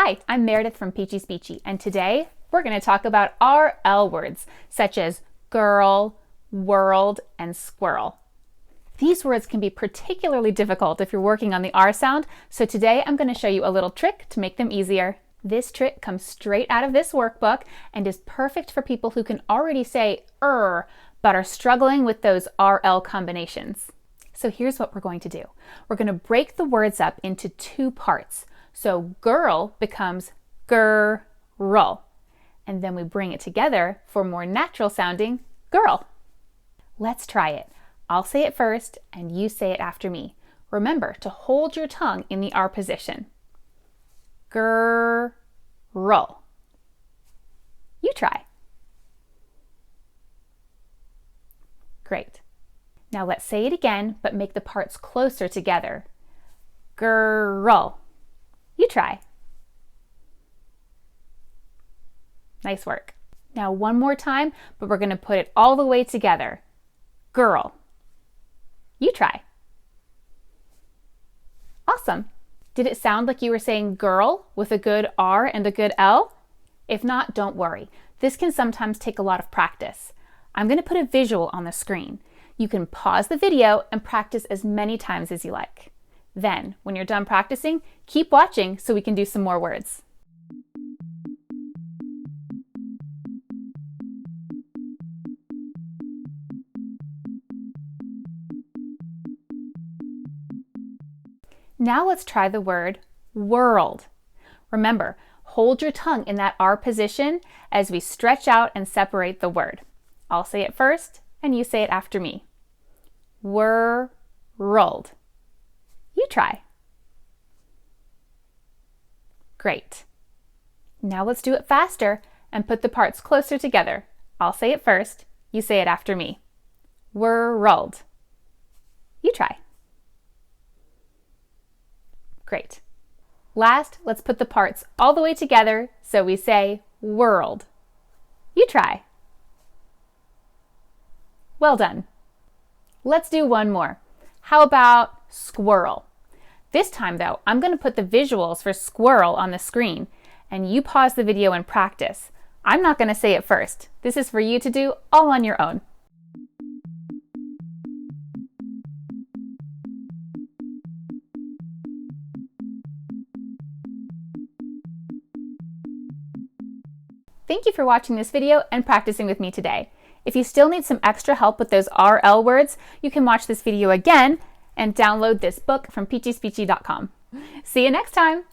Hi, I'm Meredith from Peachie Speechie, and today we're going to talk about RL words such as girl, world, and squirrel. These words can be particularly difficult if you're working on the R sound, so today I'm going to show you a little trick to make them easier. This trick comes straight out of this workbook and is perfect for people who can already say but are struggling with those RL combinations. So here's what we're going to do. We're going to break the words up into two parts. So girl becomes girl, and then we bring it together for more natural sounding girl. Let's try it. I'll say it first and you say it after me. Remember to hold your tongue in the R position. Girl. You try. Great. Now let's say it again, but make the parts closer together. Girl. You try. Nice work. Now one more time, but we're going to put it all the way together. Girl. You try. Awesome. Did it sound like you were saying girl with a good R and a good L? If not, don't worry. This can sometimes take a lot of practice. I'm going to put a visual on the screen. You can pause the video and practice as many times as you like. Then, when you're done practicing, keep watching so we can do some more words. Now let's try the word world. Remember, hold your tongue in that R position as we stretch out and separate the word. I'll say it first and you say it after me. World. You try. Great. Now let's do it faster and put the parts closer together. I'll say it first, you say it after me. World. You try. Great. Last, let's put the parts all the way together so we say world. You try. Well done. Let's do one more. How about squirrel? This time though, I'm going to put the visuals for squirrel on the screen and you pause the video and practice. I'm not going to say it first. This is for you to do all on your own. Thank you for watching this video and practicing with me today. If you still need some extra help with those RL words, you can watch this video again and download this book from peachiespeechie.com. See you next time!